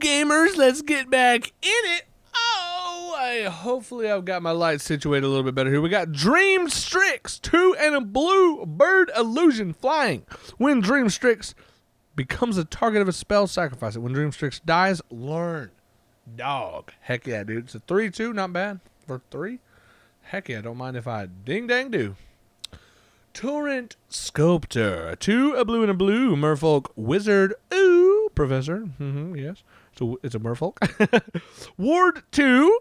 gamers, let's get back in it. Hopefully I've got my lights situated a little bit better here. We got Dream Strix, 2 and a blue, bird illusion flying. When Dream Strix becomes the target of a spell, sacrifice it. When Dream Strix dies, learn. Dog. Heck yeah, dude. It's a 3-2, not bad for 3. Heck yeah, don't mind if I ding dang do. Torrent Sculptor, 2 a blue and a blue, merfolk wizard, ooh, professor, yes, so it's a merfolk. Ward 2,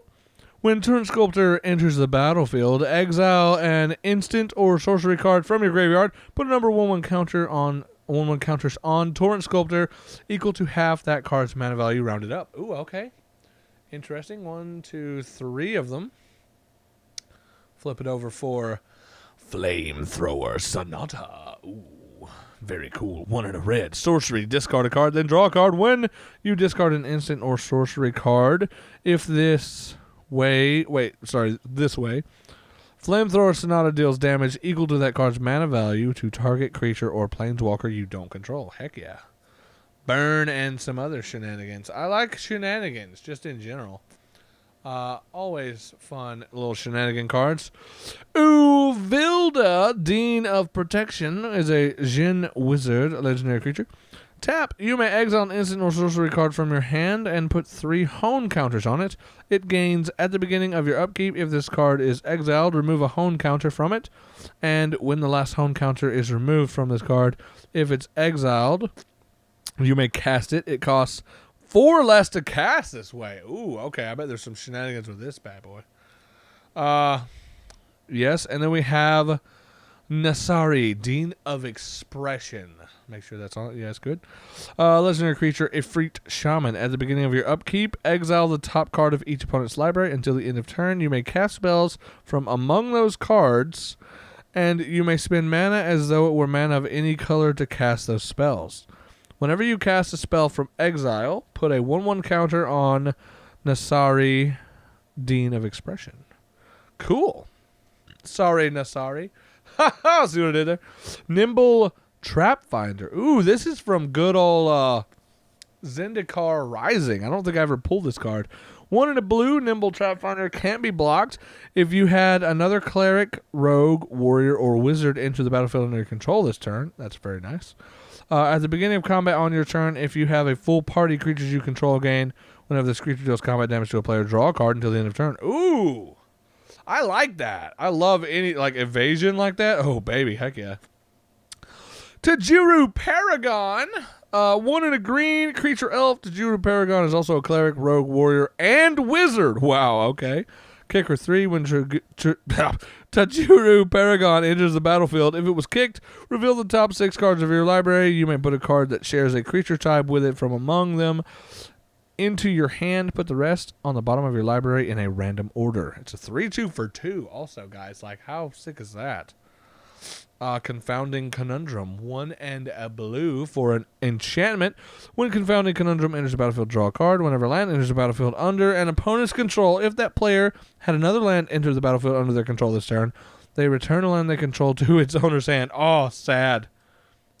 when Torrent Sculptor enters the battlefield, exile an instant or sorcery card from your graveyard, put a number 1/1 counter on 1/1 counters on Torrent Sculptor equal to half that card's mana value rounded up. Ooh, okay. Interesting. 1, 2, 3 of them. Flip it over for Flamethrower Sonata. Ooh, very cool. 1 and a red. Sorcery. Discard a card, then draw a card. When you discard an instant or sorcery card, if this way, Flamethrower Sonata deals damage equal to that card's mana value to target creature or planeswalker you don't control. Heck yeah. Burn and some other shenanigans. I like shenanigans, just in general. Always fun little shenanigan cards. Uvilda, Dean of Protection, is a Djinn wizard, legendary creature. Tap. You may exile an instant or sorcery card from your hand and put 3 hone counters on it. It gains at the beginning of your upkeep. If this card is exiled, remove a hone counter from it. And when the last hone counter is removed from this card, if it's exiled, you may cast it. It costs 4 less to cast this way. Ooh, okay. I bet there's some shenanigans with this bad boy. Yes, and then we have Nasari, Dean of Expression. Make sure that's on. Yeah, that's good. Legendary creature, Ifrit Shaman. At the beginning of your upkeep, exile the top card of each opponent's library until the end of turn. You may cast spells from among those cards, and you may spend mana as though it were mana of any color to cast those spells. Whenever you cast a spell from exile, put a 1/1 counter on Nasari, Dean of Expression. Cool. Sorry, Nasari. Ha! See what I did there? Nimble Trap Finder. Ooh, this is from good old Zendikar Rising. I don't think I ever pulled this card. 1 in a blue, Nimble Trap Finder can't be blocked. If you had another cleric, rogue, warrior, or wizard enter the battlefield under your control this turn, that's very nice. At the beginning of combat on your turn, if you have a full party creatures you control gain, whenever this creature deals combat damage to a player, draw a card until the end of turn. Ooh! I like that. I love any, like, evasion like that. Oh, baby. Heck yeah. Tajuru Paragon. 1 in a green creature elf. Tajuru Paragon is also a cleric, rogue, warrior, and wizard. Wow, okay. Kicker 3 when Tajuru Paragon enters the battlefield. If it was kicked, reveal the top 6 cards of your library. You may put a card that shares a creature type with it from among them into your hand. Put the rest on the bottom of your library in a random order. It's a 3-2 for 2 also, guys. Like, how sick is that? Confounding Conundrum. 1 and a blue for an enchantment. When Confounding Conundrum enters the battlefield, draw a card. Whenever land enters the battlefield under an opponent's control, if that player had another land enter the battlefield under their control this turn, they return a land they control to its owner's hand. Oh, sad.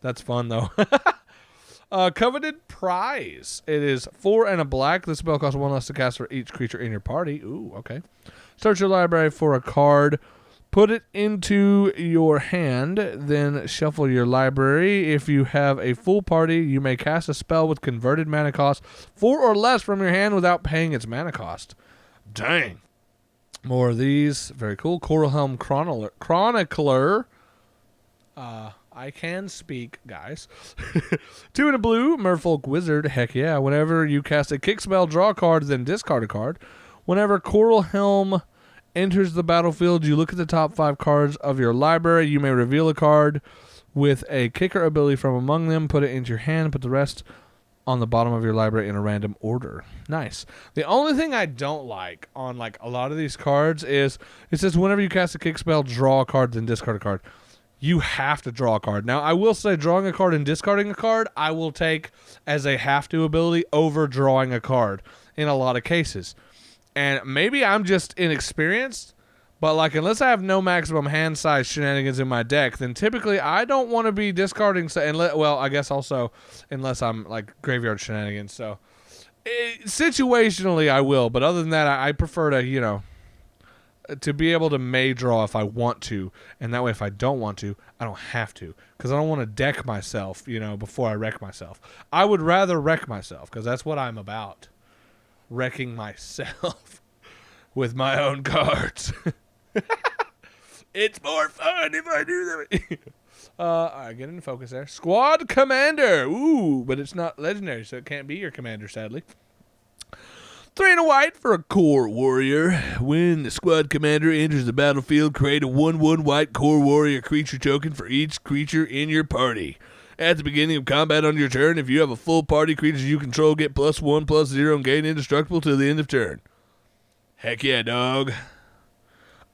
That's fun, though. Coveted Prize. It is 4 and a black. This spell costs 1 less to cast for each creature in your party. Ooh, okay. Search your library for a card. Put it into your hand, then shuffle your library. If you have a full party, you may cast a spell with converted mana cost 4 or less from your hand without paying its mana cost. Dang. More of these. Very cool. Coralhelm Chronicler. I can speak, guys. 2 in a blue, Merfolk Wizard. Heck yeah. Whenever you cast a kick spell, draw a card, then discard a card. Whenever Coralhelm enters the battlefield, you look at the top 5 cards of your library. You may reveal a card with a kicker ability from among them. Put it into your hand. Put the rest on the bottom of your library in a random order. Nice. The only thing I don't like on like a lot of these cards is it says whenever you cast a kick spell, draw a card, then discard a card. You have to draw a card. Now, I will say drawing a card and discarding a card, I will take as a have-to ability over drawing a card in a lot of cases. And maybe I'm just inexperienced, but like unless I have no maximum hand size shenanigans in my deck, then typically I don't want to be discarding. Well, I guess also unless I'm like graveyard shenanigans. So Situationally, I will, but other than that, I prefer to, to be able to May draw if I want to, and that way if I don't want to, I don't have to, because I don't want to deck myself, before I wreck myself. I would rather wreck myself, because that's what I'm about. Wrecking myself with my own cards. It's more fun if I do that. All right, get into focus there. Squad Commander. Ooh, but it's not legendary, so it can't be your commander, sadly. 3 and a white for a core warrior. When the squad commander enters the battlefield, create a 1/1 white core warrior creature token for each creature in your party. At the beginning of combat on your turn, if you have a full party creature you control, get +1/+0 and gain indestructible till the end of turn. Heck yeah, dog.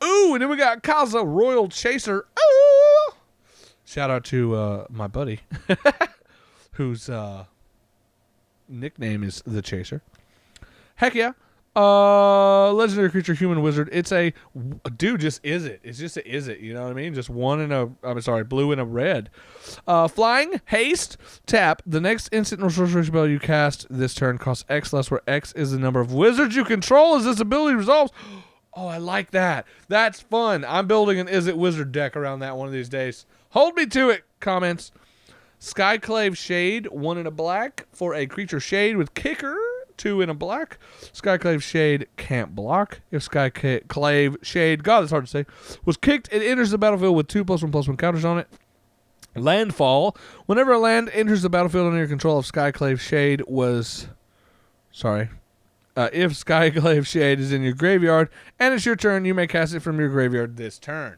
Ooh, and then we got Kaza Royal Chaser. Ooh! Shout out to my buddy, whose nickname is the Chaser. Heck yeah. Legendary creature, human wizard. It's a dude. Just is it? It's just a is it? You know what I mean? Just blue and a red. Flying haste. Tap. The next instant or sorcery spell you cast this turn costs X less, where X is the number of wizards you control as this ability resolves. Oh, I like that. That's fun. I'm building an Is It Wizard deck around that one of these days. Hold me to it. Comments. Skyclave Shade. 1 in a black for a creature shade with kicker. 2 in a black. Skyclave Shade can't block. If Skyclave Shade, God, it's hard to say, was kicked, it enters the battlefield with 2+1/+1 counters on it. Landfall. Whenever a land enters the battlefield under your control of Skyclave Shade if Skyclave Shade is in your graveyard and it's your turn, you may cast it from your graveyard this turn.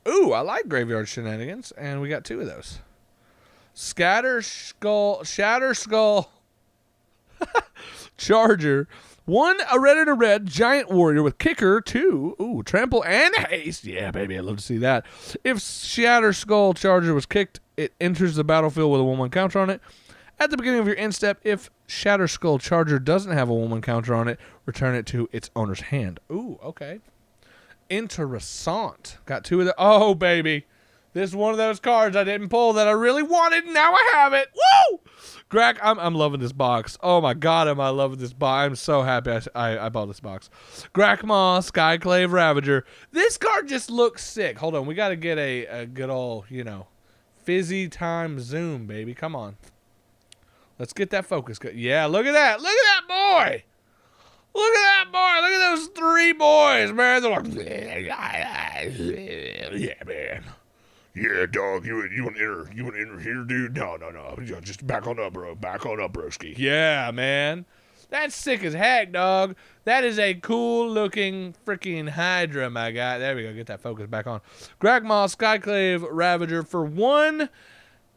Ooh, I like graveyard shenanigans, and we got 2 of those. Shatter Skull Charger. 1, a red and a red giant warrior with kicker. 2, ooh, trample and haste. Yeah, baby, I'd love to see that. If Shatter Skull Charger was kicked, it enters the battlefield with a 1/1 counter on it. At the beginning of your end step, if Shatter Skull Charger doesn't have a 1/1 counter on it, return it to its owner's hand. Ooh, okay. Interessant. Got 2 of the. Oh, baby. This is one of those cards I didn't pull that I really wanted, and now I have it. Woo! Greg, I'm loving this box. Oh, my God, am I loving this box. I'm so happy I bought this box. Grakmaw, Skyclave Ravager. This card just looks sick. Hold on. We got to get a good old, Fizzy time zoom, baby. Come on. Let's get that focus. Yeah, look at that. Look at that boy. Look at that boy. Look at those 3 boys, man. They're like, yeah, man. Yeah, dog, you want to enter here, dude? No. Just back on up, bro. Back on up, broski. Yeah, man. That's sick as heck, dog. That is a cool-looking freaking Hydra, my guy. There we go. Get that focus back on. Grakmaw, Skyclave Ravager for 1.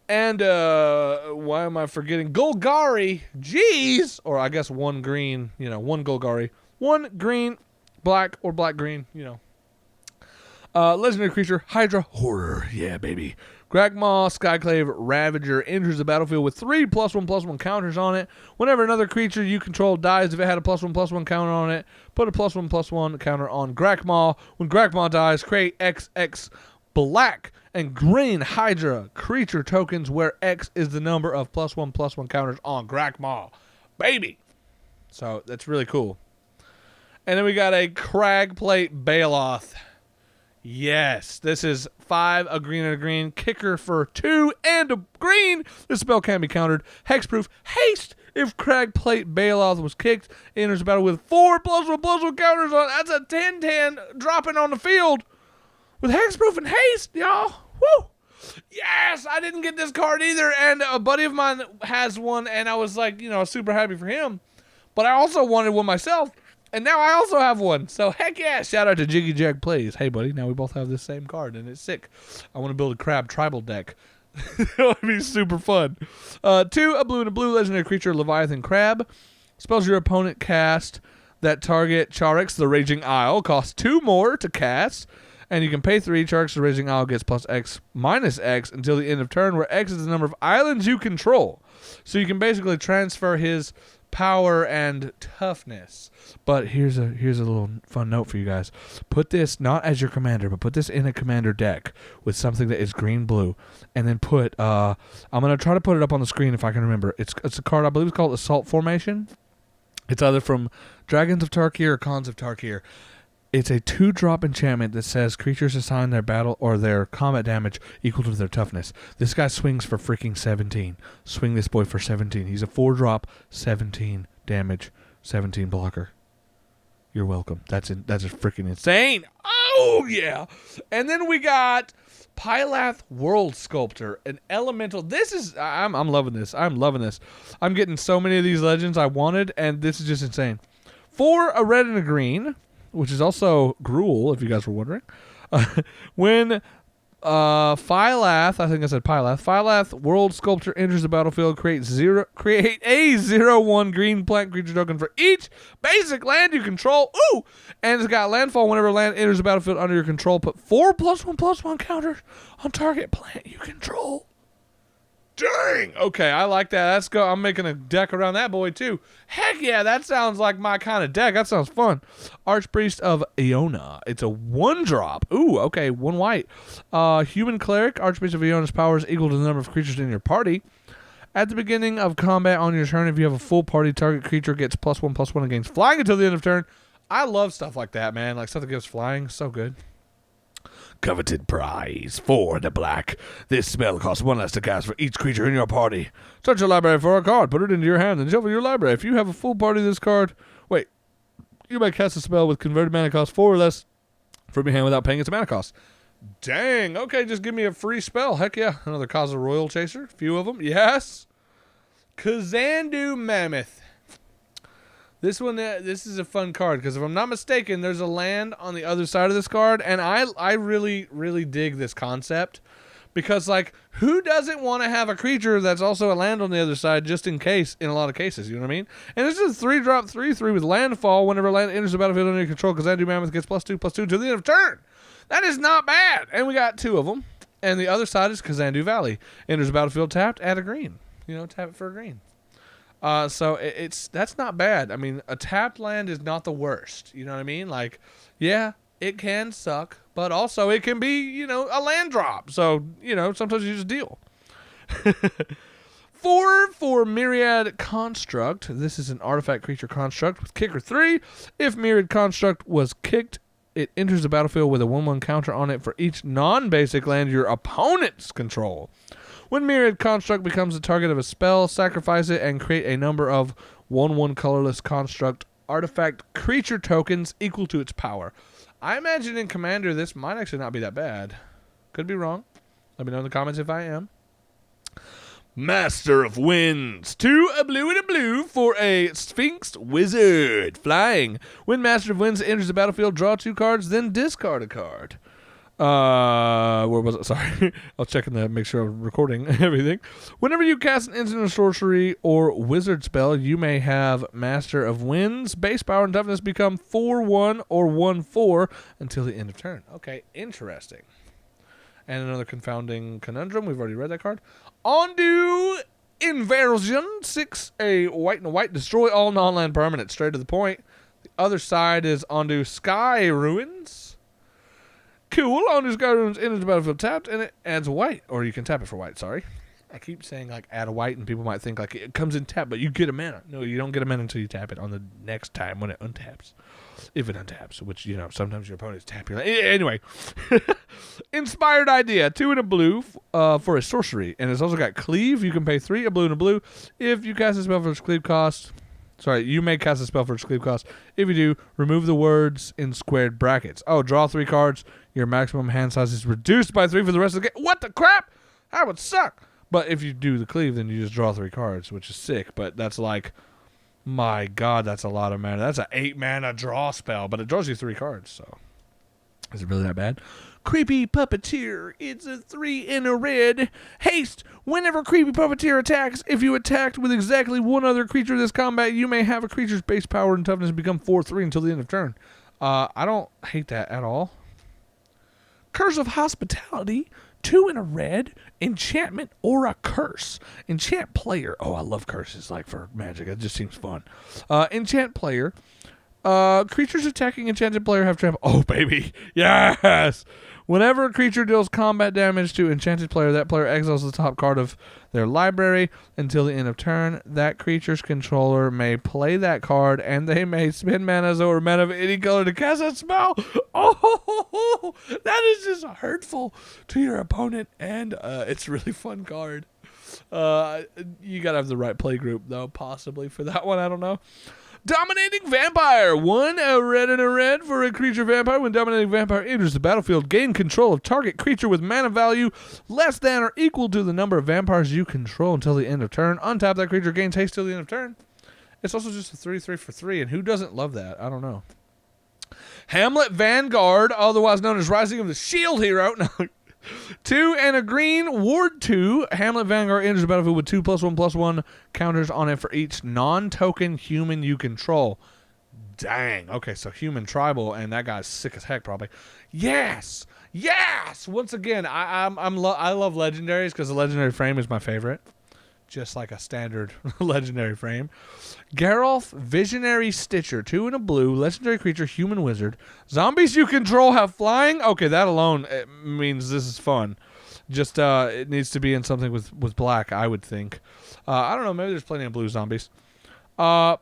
And, why am I forgetting? Golgari. Jeez. Or I guess 1 green, 1 Golgari. 1 green, black, or black-green, Legendary creature, Hydra Horror. Yeah, baby. Grakmaw, Skyclave Ravager enters the battlefield with 3 +1/+1 counters on it. Whenever another creature you control dies, if it had a +1/+1 counter on it, put a +1/+1 counter on Grakmaw. When Grakmaw dies, create XX black and green Hydra creature tokens where X is the number of +1/+1 counters on Grakmaw. Baby. So that's really cool. And then we got a Cragplate Baloth. Yes, this is 5, a green and a green. Kicker for 2 and a green. This spell can be countered. Hexproof haste. If Cragplate Baloth was kicked, it enters the battle with 4 +1/+1 counters on. That's a 10/10 dropping on the field with hexproof and haste, y'all. Woo! Yes, I didn't get this card either, and a buddy of mine has one, and I was like, super happy for him. But I also wanted one myself. And now I also have one. So, heck yeah. Shout out to Jiggy Jag Plays. Hey, buddy. Now we both have this same card, and it's sick. I want to build a crab tribal deck. That would be super fun. 2, a blue and a blue legendary creature, Leviathan Crab. Spells your opponent cast that target Charix, the Raging Isle. Costs 2 more to cast. And you can pay 3. Charix, the Raging Isle gets +X -X until the end of turn, where X is the number of islands you control. So you can basically transfer his power and toughness. But here's a little fun note for you guys. Put this not as your commander, but put this in a commander deck with something that is green-blue, and then put I'm gonna try to put it up on the screen if I can remember. It's a card, I believe it's called Assault Formation. It's either from Dragons of Tarkir or Khans of Tarkir. It's a 2-drop enchantment that says creatures assign their battle or their combat damage equal to their toughness. This guy swings for freaking 17. Swing this boy for 17. He's a 4-drop, 17 damage, 17 blocker. You're welcome. That's freaking insane. Oh, yeah. And then we got Pylath World Sculptor, an elemental. This is, I'm loving this. I'm loving this. I'm getting so many of these legends I wanted, and this is just insane. For a red and a green, which is also Gruul, if you guys were wondering, when Pylath, I think I said Pylath World Sculptor enters the battlefield, create a 0/1 green plant creature token for each basic land you control. Ooh! And it's got landfall whenever land enters the battlefield under your control. Put 4+1/+1 counters on target plant you control. Dang! Okay, I like that. Let's go. I'm making a deck around that boy, too. Heck yeah, that sounds like my kind of deck. That sounds fun. Archpriest of Iona. It's a 1-drop. Ooh, okay, 1 white. Human Cleric. Archpriest of Iona's power is equal to the number of creatures in your party. At the beginning of combat on your turn, if you have a full party, target creature gets +1/+1 against flying until the end of turn. I love stuff like that, man. Like stuff that gives flying. So good. Coveted prize for the black. This spell costs 1 less to cast for each creature in your party. Search your library for a card, put it into your hand, and shuffle your library. If you have a full party of this card, you may cast a spell with converted mana cost 4 or less from your hand without paying its mana cost. Dang, okay, just give me a free spell. Heck yeah. Another Kaza Royal Chaser, a few of them. Yes. Kazandu Mammoth. This one, this is a fun card because if I'm not mistaken, there's a land on the other side of this card, and I really, really dig this concept because, like, who doesn't want to have a creature that's also a land on the other side just in case, in a lot of cases, you know what I mean? And this is a 3-drop 3/3 with landfall whenever land enters the battlefield under your control because Kazandu Mammoth gets +2/+2 to the end of turn. That is not bad. And we got 2 of them, and the other side is Kazandu Valley. Enters the battlefield tapped, add a green. Tap it for a green. So that's not bad. I mean, a tapped land is not the worst. You know what I mean? Like, yeah, it can suck, but also it can be, a land drop. So, sometimes you just deal. 4 for Myriad Construct. This is an artifact creature construct with kicker 3. If Myriad Construct was kicked, it enters the battlefield with a 1/1 counter on it for each non-basic land your opponents control. When Myriad Construct becomes the target of a spell, sacrifice it and create a number of 1/1 colorless construct artifact creature tokens equal to its power. I imagine in Commander this might actually not be that bad. Could be wrong. Let me know in the comments if I am. Master of Winds. 2 a blue and a blue for a Sphinx Wizard. Flying. When Master of Winds enters the battlefield, draw 2 cards, then discard a card. Where was it? Sorry. I was checking to make sure I'm recording everything. Whenever you cast an instant or sorcery or wizard spell, you may have Master of Winds. Base power and toughness become 4/1 or 1/4 until the end of turn. Okay, interesting. And another Confounding Conundrum. We've already read that card. Ondu Inversion. 6, a white and a white. Destroy all non-land permanents. Straight to the point. The other side is Ondu Sky Ruins. Cool. On this guy ruins enters the battlefield tapped, and it adds white. Or you can tap it for white, sorry. I keep saying, like, add a white, and people might think, like, it comes in tap, but you get a mana. No, you don't get a mana until you tap it on the next time when it untaps. If it untaps, which, sometimes your opponents tap your land. Anyway. Inspired Idea. 2 and a blue for a sorcery. And it's also got Cleave. You can pay 3, a blue and a blue. If you cast a spell for its cleave cost... Sorry, you may cast a spell for its cleave cost. If you do, remove the words in squared brackets. Oh, draw 3 cards. Your maximum hand size is reduced by 3 for the rest of the game. What the crap? That would suck. But if you do the cleave, then you just draw 3 cards, which is sick. But that's like, my God, that's a lot of mana. That's an 8 mana draw spell, but it draws you 3 cards. So, is it really that bad? Creepy Puppeteer. It's a 3 and a red. Haste. Whenever Creepy Puppeteer attacks, if you attacked with exactly one other creature this combat, you may have a creature's base power and toughness become 4/3 until the end of turn. I don't hate that at all. Curse of Hospitality. 2 and a red. Enchantment or a curse. Enchant player. Oh, I love curses, like for Magic. It just seems fun. Enchant player. Creatures attacking enchanted player have trample. Oh, baby. Yes. Whenever a creature deals combat damage to enchanted player, that player exiles the top card of their library until the end of turn. That creature's controller may play that card, and they may spend mana or mana of any color to cast that spell. Oh, that is just hurtful to your opponent, and it's a really fun card. You gotta have the right play group, though, possibly, for that one. I don't know. Dominating Vampire. 1 a red and a red for a creature vampire. When Dominating Vampire enters the battlefield, gain control of target creature with mana value less than or equal to the number of vampires you control until the end of turn. Untap that creature, gains haste till the end of turn. It's also just a 3/3 for 3, and who doesn't love that? I don't know. Hamlet Vanguard, otherwise known as Rising of the Shield Hero. No. 2 and a green, Ward 2. Hamlet Vanguard enters the battlefield with 2+1/+1 counters on it for each non-token human you control. Dang. Okay, so human tribal, and that guy's sick as heck, probably. Yes! Yes! Once again, I love legendaries because the legendary frame is my favorite. Just like a standard legendary frame. Geralf, Visionary Stitcher, 2 and a blue, legendary creature, human wizard. Zombies you control have flying. Okay, that alone means this is fun. Just it needs to be in something with black, I would think. I don't know, maybe there's plenty of blue zombies. You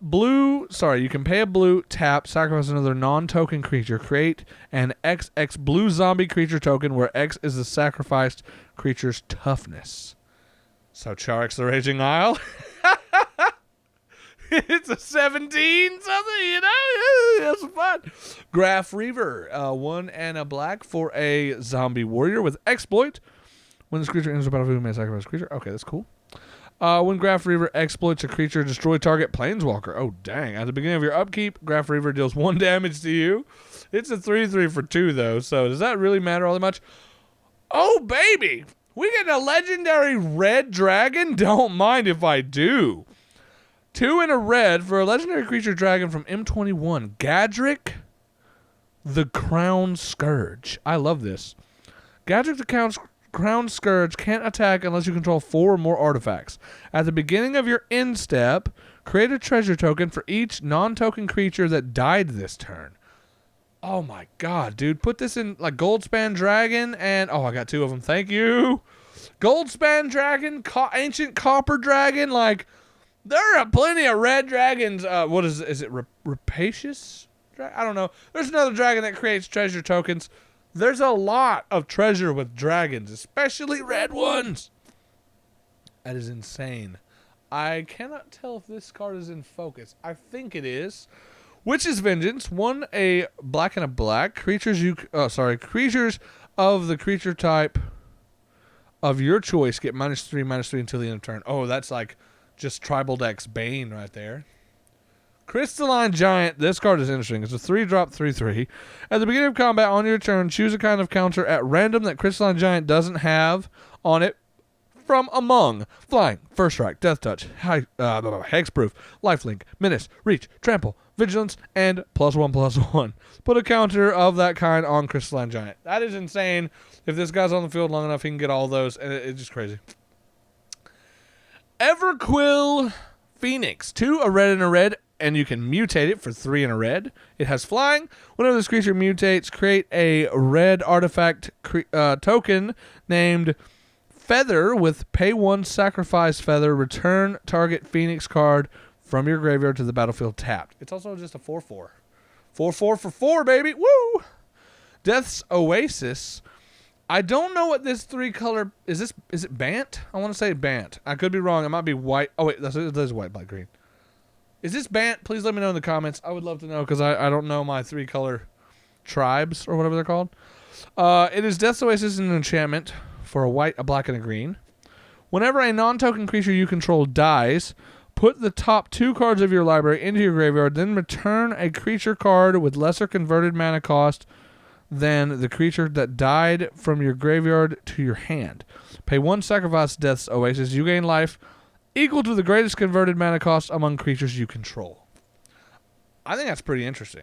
can pay a blue, tap, sacrifice another non-token creature, create an XX blue zombie creature token where X is the sacrificed creature's toughness. So Charix the Raging Isle. It's a 17 something, you know? That's fun. Graph Reaver. 1 and a black for a zombie warrior with exploit. When this creature enters the battlefield, you may sacrifice a creature. Okay, that's cool. When Graph Reaver exploits a creature, destroy target planeswalker. Oh, dang. At the beginning of your upkeep, Graph Reaver deals 1 damage to you. It's a 3/3 for 2, though, so does that really matter all that much? Oh, baby! We get a legendary red dragon? Don't mind if I do. 2 and a red for a legendary creature dragon from M21. Gadrick the Crown Scourge. I love this. Gadrick the Crown Scourge can't attack unless you control 4 or more artifacts. At the beginning of your end step, create a treasure token for each non-token creature that died this turn. Oh my god, dude. Put this in like Goldspan Dragon and... Oh, I got 2 of them. Thank you. Goldspan Dragon, Ancient Copper Dragon. Like, there are plenty of red dragons. What is it? Rapacious? I don't know. There's another dragon that creates treasure tokens. There's a lot of treasure with dragons, especially red ones. That is insane. I cannot tell if this card is in focus. I think it is. Witch's Vengeance. 1 a black and a black. Creatures of the creature type of your choice get -3/-3 until the end of turn. Oh, that's like just Tribal Deck's Bane right there. Crystalline Giant. This card is interesting. It's a 3-drop 3/3. At the beginning of combat on your turn, choose a kind of counter at random that Crystalline Giant doesn't have on it from among Flying, First Strike, Death Touch, Hexproof, Lifelink, Menace, Reach, Trample, Vigilance, and +1/+1. Put a counter of that kind on Crystalline Giant. That is insane. If this guy's on the field long enough, he can get all those, and it's just crazy. Everquill Phoenix. 2 a red and a red, and you can mutate it for 3 and a red. It has flying. Whenever this creature mutates, create a red artifact token named Feather with pay 1, sacrifice Feather, return target Phoenix card from your graveyard to the battlefield tapped. It's also just a 4/4. 4/4 for 4, baby. Woo! Death's Oasis. I don't know what this 3-color... Is it Bant? I want to say Bant. I could be wrong. It might be white. Oh, wait. That is white, black, green. Is this Bant? Please let me know in the comments. I would love to know because I don't know my 3-color tribes or whatever they're called. It is Death's Oasis, an enchantment for a white, a black, and a green. Whenever a non-token creature you control dies, put the top 2 cards of your library into your graveyard, then return a creature card with lesser converted mana cost than the creature that died from your graveyard to your hand. Pay 1, sacrifice Death's Oasis. You gain life equal to the greatest converted mana cost among creatures you control. I think that's pretty interesting.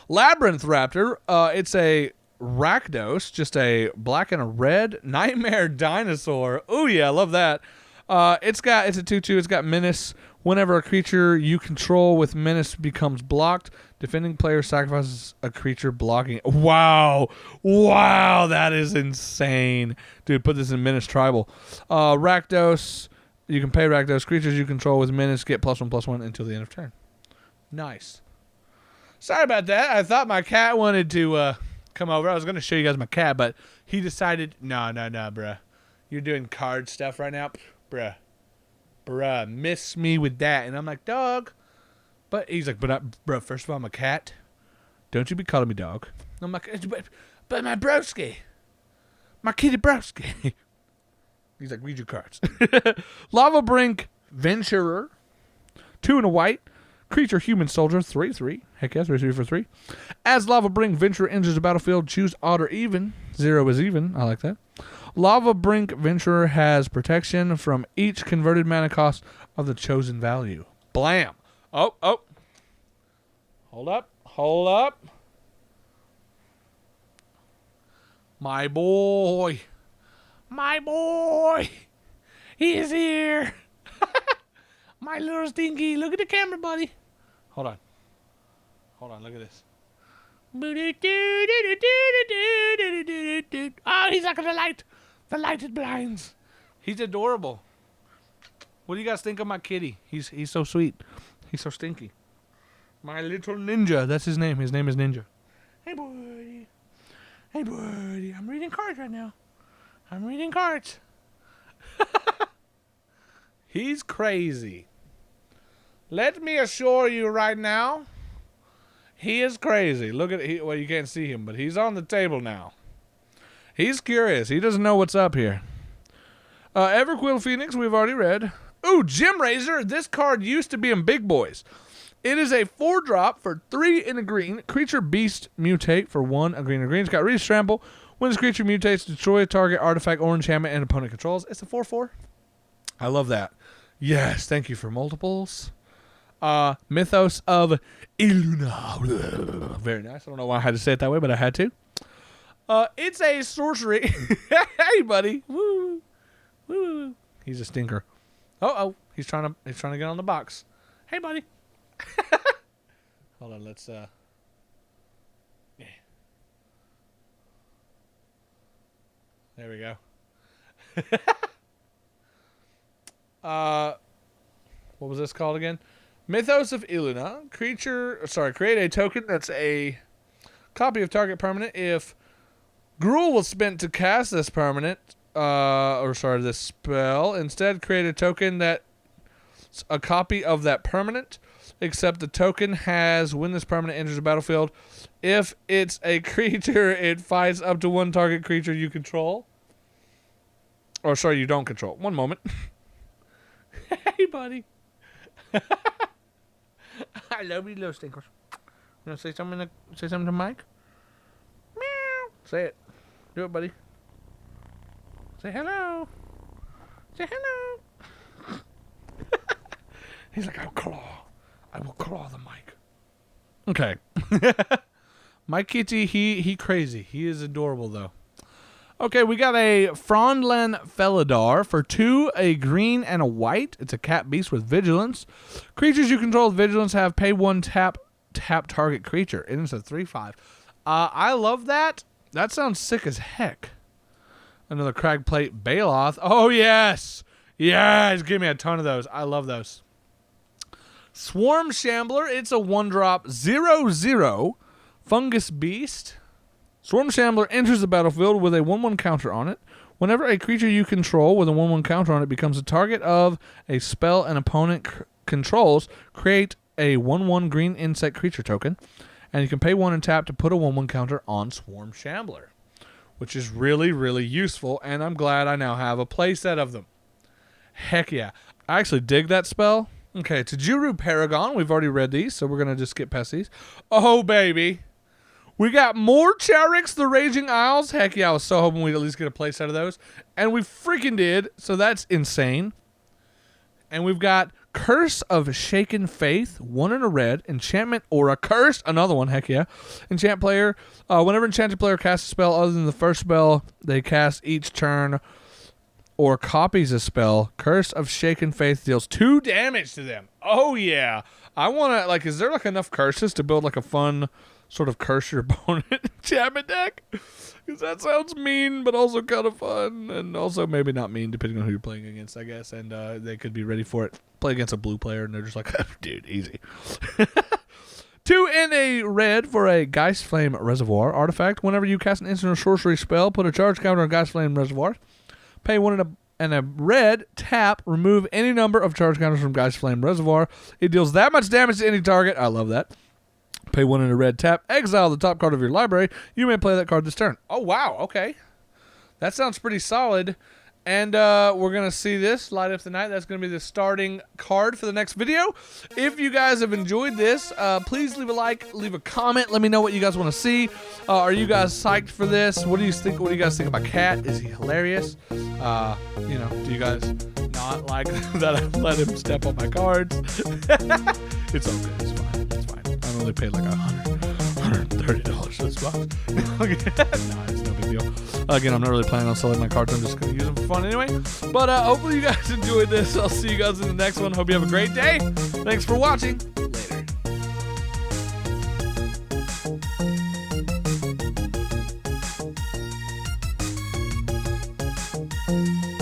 Labyrinth Raptor. It's a Rakdos, just a black and a red Nightmare Dinosaur. Oh yeah, I love that. It's a 2/2. It's got Menace Whenever a creature you control with menace becomes blocked, defending player sacrifices a creature blocking. Wow. Wow, that is insane. Dude, put this in Menace Tribal. Rakdos, you can pay Rakdos. Creatures you control with menace get +1/+1 until the end of turn. Nice. Sorry about that. I thought my cat wanted to come over. I was going to show you guys my cat, but he decided, no, bruh. You're doing card stuff right now? Bruh, miss me with that. And I'm like, dog. But he's like, bruh, first of all, I'm a cat. Don't you be calling me dog. I'm like, but my broski. My kitty broski. He's like, read your cards. Lava Brink Venturer. 2 and a white. Creature Human Soldier. 3/3. Heck yeah, 3/3 for 3. As Lava Brink Venturer enters the battlefield, choose odd or even. 0 is even. I like that. Lava Brink Venturer has protection from each converted mana cost of the chosen value. Blam. Oh. Hold up. My boy. He is here. My little stinky. Look at the camera, buddy. Hold on. Look at this. Oh, he's like the light. The lighted blinds. He's adorable. What do you guys think of my kitty? He's so sweet. He's so stinky. My little ninja. That's his name. His name is Ninja. Hey, buddy. I'm reading cards right now. He's crazy. Let me assure you right now, he is crazy. Look at well, you can't see him, but he's on the table now. He's curious. He doesn't know what's up here. Everquill Phoenix, we've already read. Ooh, Gem Razor. This card used to be in Big Boys. It is a 4-drop for 3 and a green. Creature Beast mutate for 1, a green and a green. It's got Reach Trample. When this creature mutates, destroy a target artifact or enchantment and opponent controls. It's a 4/4. I love that. Yes, thank you for multiples. Mythos of Illuna. Very nice. I don't know why I had to say it that way, but I had to. It's a sorcery. Hey, buddy. Woo. He's a stinker. Oh, he's trying to get on the box. Hey, buddy. Hold on, let's yeah. There we go. What was this called again? Mythos of Illuna. Create a token that's a copy of target permanent. If Gruul was spent to cast this permanent, this spell, instead create a token that's a copy of that permanent, except the token has, when this permanent enters the battlefield, if it's a creature, it fights up to 1 target creature you control. You don't control. One moment. Hey, buddy. I love you, little stinkers. You want to say something to Mike? Meow. Say it. Do it, buddy. Say hello. Say hello. He's like, I will claw the mic. Okay. My kitty, he crazy. He is adorable, though. Okay, we got a Frondlen Felidar for 2, a green and a white. It's a cat beast with vigilance. Creatures you control with vigilance have pay 1 tap target creature. And it's a 3/5. I love that. That sounds sick as heck. Another Cragplate Baloth. Oh, yes. Yes, give me a ton of those. I love those. Swarm Shambler. It's a 1-drop 0/0 fungus beast. Swarm Shambler enters the battlefield with a 1/1 counter on it. Whenever a creature you control with a 1/1 counter on it becomes a target of a spell an opponent controls, create a 1/1 green insect creature token, and you can pay 1 and tap to put a 1/1 counter on Swarm Shambler, which is really, really useful, and I'm glad I now have a playset of them. Heck yeah. I actually dig that spell. Okay, Tajuru Paragon. We've already read these, so we're going to just skip past these. Oh, baby. We got more Charix the Raging Isles. Heck yeah, I was so hoping we'd at least get a playset of those. And we freaking did, so that's insane. And we've got Curse of Shaken Faith, 1 in a red. Enchantment Aura. Curse, another one, heck yeah. Enchant player. Whenever enchanted player casts a spell other than the first spell they cast each turn, or copies a spell, Curse of Shaken Faith deals 2 damage to them. Oh, yeah. I want to, like, is there, like, enough curses to build, like, a fun sort of curse your opponent enchantment deck? Because that sounds mean, but also kind of fun. And also maybe not mean, depending on who you're playing against, I guess. And they could be ready for it. Play against a blue player, and they're just like, dude, easy. 2 and a red for a Geist Flame Reservoir artifact. Whenever you cast an instant or sorcery spell, put a charge counter on Geist Flame Reservoir. Pay 1 and a red, tap, remove any number of charge counters from Geist Flame Reservoir. It deals that much damage to any target. I love that. Pay 1 and a red, tap, exile the top card of your library. You may play that card this turn. Oh, wow. Okay. That sounds pretty solid. And we're going to see this, Light Up the Night. That's going to be the starting card for the next video. If you guys have enjoyed this, please leave a like, leave a comment. Let me know what you guys want to see. Are you guys psyched for this? What do you think? What do you guys think about Cat? Is he hilarious? You know, do you guys not like that I let him step on my cards? It's all good. It's fine. It's fine. I only paid like $130 for this box. No, it's no big deal. Again, I'm not really planning on selling my cards. I'm just going to use them for fun anyway. But hopefully you guys enjoyed this. I'll see you guys in the next one. Hope you have a great day. Thanks for watching. Later.